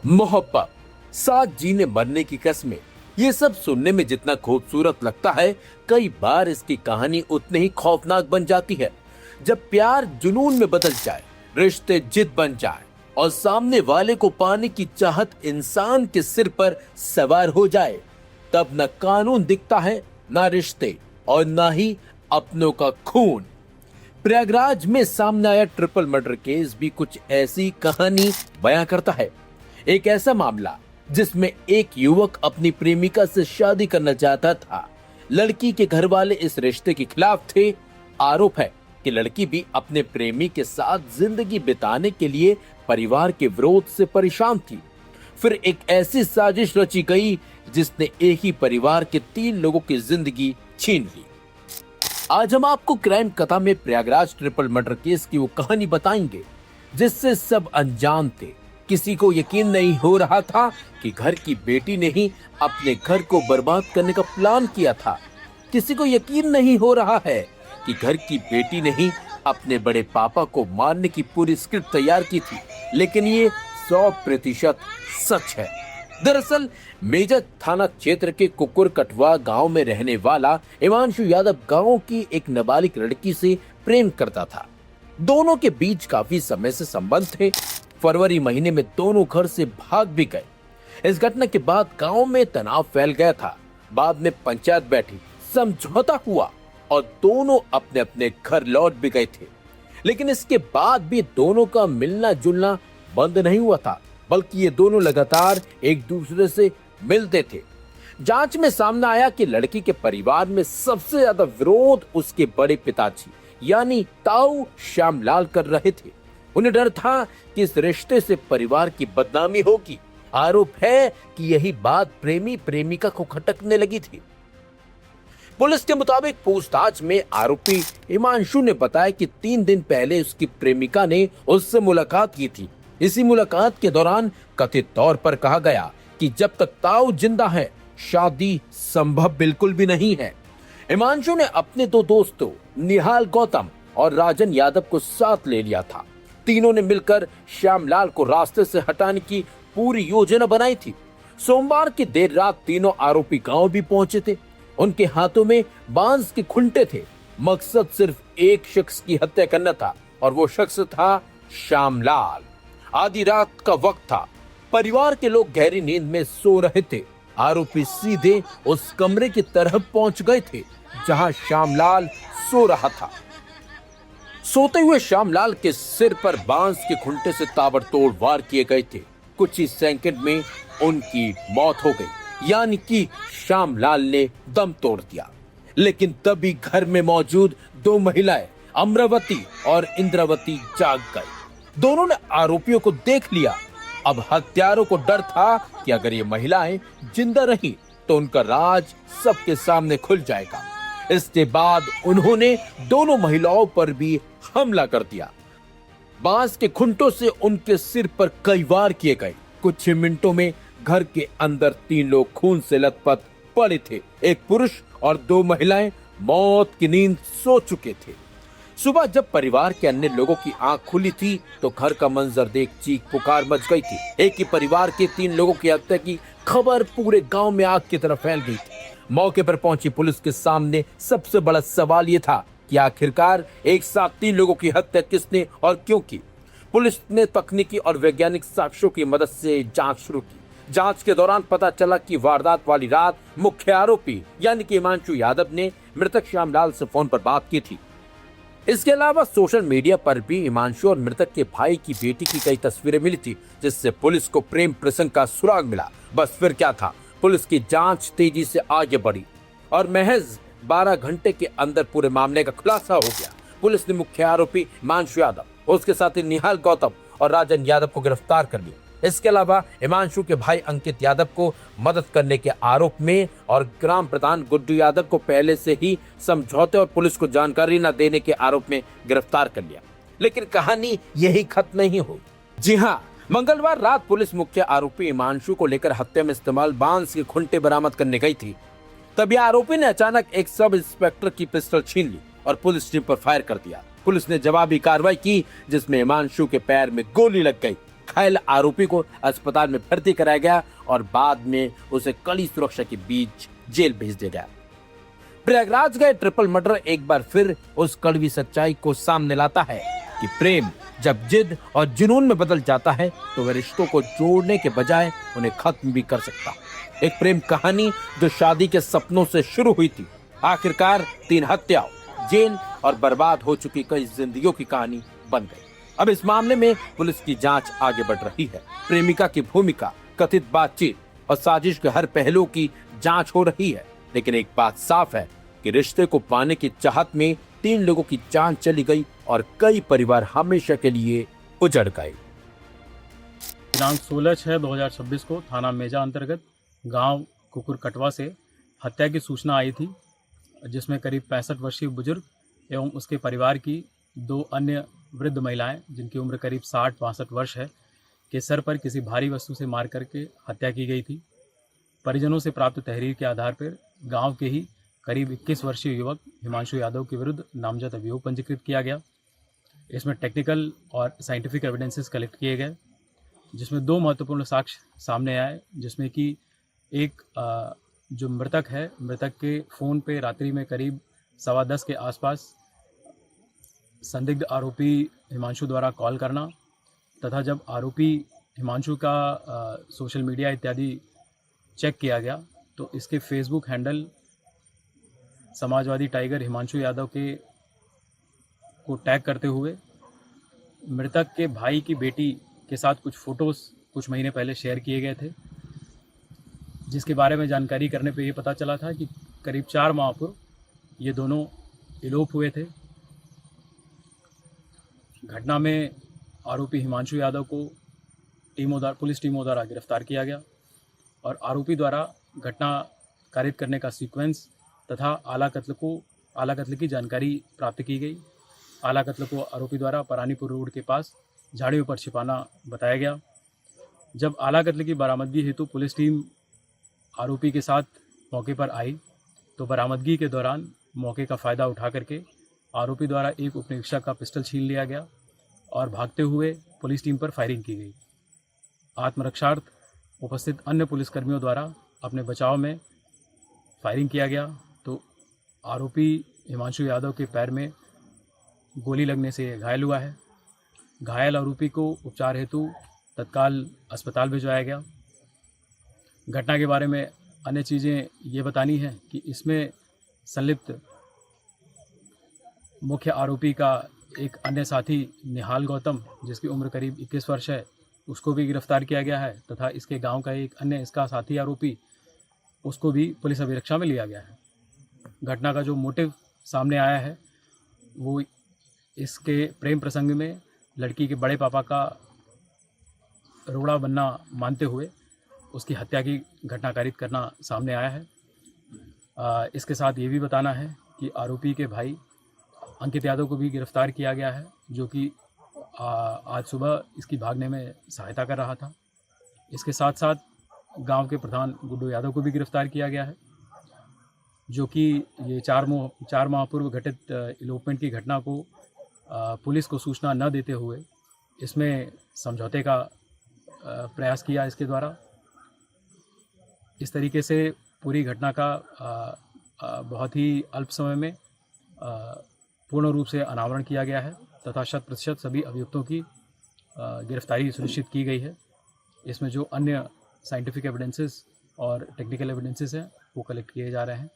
मोहब्बत, साथ जीने मरने की कस्में, ये सब सुनने में जितना खूबसूरत लगता है, कई बार इसकी कहानी उतनी ही खौफनाक बन जाती है। जब प्यार जुनून में बदल जाए, रिश्ते जिद बन जाए और सामने वाले को पाने की चाहत इंसान के सिर पर सवार हो जाए, तब न कानून दिखता है, न रिश्ते और न ही अपनों का खून। प्रयागराज में सामने आया ट्रिपल मर्डर केस भी कुछ ऐसी कहानी बयां करता है। एक ऐसा मामला जिसमें एक युवक अपनी प्रेमिका से शादी करना चाहता था। लड़की के घर वाले इस रिश्ते के खिलाफ थे। आरोप है कि लड़की भी अपने प्रेमी के साथ जिंदगी बिताने के लिए परिवार के विरोध से परेशान थी। फिर एक ऐसी साजिश रची गई जिसने एक ही परिवार के 3 लोगों की जिंदगी छीन ली। आज हम आपको क्राइम कथा में प्रयागराज ट्रिपल मर्डर केस की वो कहानी बताएंगे जिससे सब अनजान थे। किसी को यकीन नहीं हो रहा था कि घर की बेटी ने ही अपने घर को बर्बाद करने का प्लान किया था। किसी को यकीन नहीं हो रहा है कि घर की बेटी ने ही अपने बड़े पापा को मारने की पूरी स्क्रिप्ट तैयार की थी। लेकिन ये 100% सच है। दरअसल मेजा थाना क्षेत्र के कुकुर कटवा गांव में रहने वाला हिमांशु यादव गांव की एक नाबालिग लड़की से प्रेम करता था। दोनों के बीच काफी समय से संबंध थे। फरवरी महीने में दोनों घर से भाग भी गए। इस घटना के बाद गांव में तनाव फैल गया था। बाद में पंचायत बैठी, समझौता हुआ और दोनों अपने अपने घर लौट भी गए थे। लेकिन इसके बाद भी दोनों का मिलना जुलना बंद नहीं हुआ था, बल्कि ये दोनों लगातार एक दूसरे से मिलते थे। जांच में सामने आया कि लड़की के परिवार में सबसे ज्यादा विरोध उसके बड़े पिताजी यानी ताऊ श्यामलाल कर रहे थे। उन्हें डर था कि इस रिश्ते से परिवार की बदनामी होगी। आरोप है कि यही बात प्रेमी प्रेमिका को खटकने लगी थी। पुलिस के मुताबिक पूछताछ में आरोपी हिमांशु ने बताया कि 3 दिन पहले उसकी प्रेमिका ने उससे मुलाकात की थी। इसी मुलाकात के दौरान कथित तौर पर कहा गया कि जब तक ताऊ जिंदा है, शादी संभव बिल्कुल भी नहीं है। हिमांशु ने अपने 2 दोस्तों निहाल गौतम और राजन यादव को साथ ले लिया था। तीनों ने मिलकर श्यामलाल को रास्ते से हटाने की पूरी योजना बनाई थी। सोमवार की देर रात तीनों आरोपी गांव भी पहुंचे थे। उनके हाथों में बांस के खुंटे थे। मकसद सिर्फ एक शख्स की हत्या करना था और वो शख्स था श्यामलाल। आधी रात का वक्त था। परिवार के लोग गहरी नींद में सो रहे थे। आरोपी सीधे उस कमरे की तरफ पहुंच गए थे जहां श्यामलाल सो रहा था। सोते हुए श्यामलाल के सिर पर बांस के खुंटे से ताबड़तोड़ वार किए गए थे। कुछ ही सेकंड में उनकी मौत हो गई, यानी कि श्यामलाल ने दम तोड़ दिया। लेकिन तभी घर में मौजूद 2 महिलाएं अमरावती और इंद्रावती जाग गई। दोनों ने आरोपियों को देख लिया। अब हत्यारों को डर था कि अगर ये महिलाएं जिंदा रही तो उनका राज सबके सामने खुल जाएगा। इसके बाद उन्होंने दोनों महिलाओं पर भी हमला कर दिया। बांस के खुंटों से उनके सिर पर कई वार किए गए। कुछ ही मिनटों में घर के अंदर 3 लोग खून से लथपथ पड़े थे। एक पुरुष और 2 महिलाएं मौत की नींद सो चुके थे। सुबह जब परिवार के अन्य लोगों की आंख खुली थी तो घर का मंजर देख चीख पुकार मच गई थी। एक ही परिवार के 3 लोगों की हत्या की खबर पूरे गांव में आग की तरह फैल गई थी। मौके पर पहुंची पुलिस के सामने सबसे बड़ा सवाल यह था कि आखिरकार एक साथ 3 लोगों की हत्या किसने और क्यों की। पुलिस ने तकनीकी और वैज्ञानिक साक्ष्यों की मदद से जांच शुरू की। जांच के दौरान पता चला कि वारदात वाली रात मुख्य आरोपी यानी कि हिमांशु यादव ने मृतक श्यामलाल से फोन पर बात की थी। इसके अलावा सोशल मीडिया पर भी हिमांशु और मृतक के भाई की बेटी की कई तस्वीरें मिली थी, जिससे पुलिस को प्रेम प्रसंग का सुराग मिला। बस फिर क्या था, पुलिस की जांच तेजी से आगे बढ़ी और महज 12 घंटे के अंदर पूरे मामले का खुलासा हो गया। पुलिस ने मुख्य आरोपी हिमांशु यादव, उसके साथी निहाल गौतम और राजन यादव को गिरफ्तार कर लिया। इसके अलावा हिमांशु के भाई अंकित यादव को मदद करने के आरोप में और ग्राम प्रधान गुड्डू यादव को पहले से ही समझौते और पुलिस को जानकारी न देने के आरोप में गिरफ्तार कर लिया। लेकिन कहानी यही खत्म नहीं हुई। जी हाँ, मंगलवार रात पुलिस मुख्य आरोपी हिमांशु को लेकर हत्या में इस्तेमाल बांस के खुंटे बरामद करने गई थी। तभी आरोपी ने अचानक एक सब इंस्पेक्टर की पिस्टल छीन ली और पुलिस टीम पर फायर कर दिया। पुलिस ने जवाबी कार्रवाई की जिसमें हिमांशु के पैर में गोली लग गई। घायल आरोपी को अस्पताल में भर्ती कराया गया और बाद में उसे कड़ी सुरक्षा के बीच जेल भेज दिया गया। प्रयागराज का ट्रिपल मर्डर एक बार फिर उस कड़वी सच्चाई को सामने लाता है कि प्रेम जब जिद और जुनून में बदल जाता है तो वह रिश्तों को जोड़ने के बजाय उन्हें खत्म भी कर सकता है। एक प्रेम कहानी जो शादी के सपनों से शुरू हुई थी, आखिरकार 3 हत्याओं, जेल और बर्बाद हो चुकी कई जिंदगियों की कहानी बन गई। अब इस मामले में पुलिस की जांच आगे बढ़ रही है। प्रेमिका की भूमिका, कथित बातचीत और साजिश के हर पहलू की जांच हो रही है। लेकिन एक बात साफ है कि रिश्ते को पाने की चाहत में 3 लोगों की जान चली गई और कई परिवार हमेशा के लिए उजड़ गए। दिनांक 16/6/2026 को थाना मेजा अंतर्गत गांव कुकुरकटवा से हत्या की सूचना आई थी, जिसमें करीब 65 वर्षीय बुजुर्ग एवं उसके परिवार की 2 अन्य वृद्ध महिलाएं, जिनकी उम्र करीब 60-62 वर्ष है, के सर पर किसी भारी वस्तु से मार करके हत्या की गई थी। परिजनों से प्राप्त तहरीर के आधार पर गांव के ही करीब 21 वर्षीय युवक हिमांशु यादव के विरुद्ध नामजद अभियोग पंजीकृत किया गया। इसमें टेक्निकल और साइंटिफिक एविडेंसेस कलेक्ट किए गए, जिसमें 2 महत्वपूर्ण साक्ष्य सामने आए, जिसमें कि एक जो मृतक है, मृतक के फ़ोन पे रात्रि में करीब 10:15 के आसपास संदिग्ध आरोपी हिमांशु द्वारा कॉल करना, तथा जब आरोपी हिमांशु का सोशल मीडिया इत्यादि चेक किया गया तो इसके Facebook handle Samajwadi tiger Himanshu Yadav के को टैग करते हुए मृतक के भाई की बेटी के साथ कुछ फ़ोटोज़ कुछ महीने पहले शेयर किए गए थे, जिसके बारे में जानकारी करने पे ये पता चला था कि करीब 4 माह पूर्व ये दोनों इलोप हुए थे। घटना में आरोपी हिमांशु यादव को पुलिस टीमों द्वारा गिरफ्तार किया गया और आरोपी द्वारा घटना कारित करने का सीक्वेंस तथा आला कत्ल की जानकारी प्राप्त की गई। आला कत्ल को आरोपी द्वारा परानीपुर रोड के पास झाड़ियों पर छिपाना बताया गया। जब आला कत्ल की बरामदगी हेतु पुलिस टीम आरोपी के साथ मौके पर आई तो बरामदगी के दौरान मौके का फ़ायदा उठा करके आरोपी द्वारा एक उपनिरीक्षक का पिस्टल छीन लिया गया और भागते हुए पुलिस टीम पर फायरिंग की गई। आत्मरक्षार्थ उपस्थित अन्य पुलिसकर्मियों द्वारा अपने बचाव में फायरिंग किया गया तो आरोपी हिमांशु यादव के पैर में गोली लगने से घायल हुआ है। घायल आरोपी को उपचार हेतु तत्काल अस्पताल भिजवाया गया। घटना के बारे में अन्य चीज़ें ये बतानी है कि इसमें संलिप्त मुख्य आरोपी का एक अन्य साथी निहाल गौतम, जिसकी उम्र करीब 21 वर्ष है, उसको भी गिरफ्तार किया गया है तथा इसके गांव का एक अन्य इसका साथी आरोपी, उसको भी पुलिस अभिरक्षा में लिया गया है। घटना का जो मोटिव सामने आया है वो इसके प्रेम प्रसंग में लड़की के बड़े पापा का रोड़ा बनना मानते हुए उसकी हत्या की घटना कारित करना सामने आया है। इसके साथ ये भी बताना है कि आरोपी के भाई अंकित यादव को भी गिरफ्तार किया गया है, जो कि आज सुबह इसकी भागने में सहायता कर रहा था। इसके साथ साथ गांव के प्रधान गुड्डू यादव को भी गिरफ्तार किया गया है, जो कि ये 4 माह पूर्व घटित इलोपमेंट की घटना को पुलिस को सूचना न देते हुए इसमें समझौते का प्रयास किया इसके द्वारा। इस तरीके से पूरी घटना का बहुत ही अल्प समय में पूर्ण रूप से अनावरण किया गया है तथा 100% सभी अभियुक्तों की गिरफ्तारी सुनिश्चित की गई है। इसमें जो अन्य साइंटिफिक एविडेंसेस और टेक्निकल एविडेंसेस हैं वो कलेक्ट किए जा रहे हैं।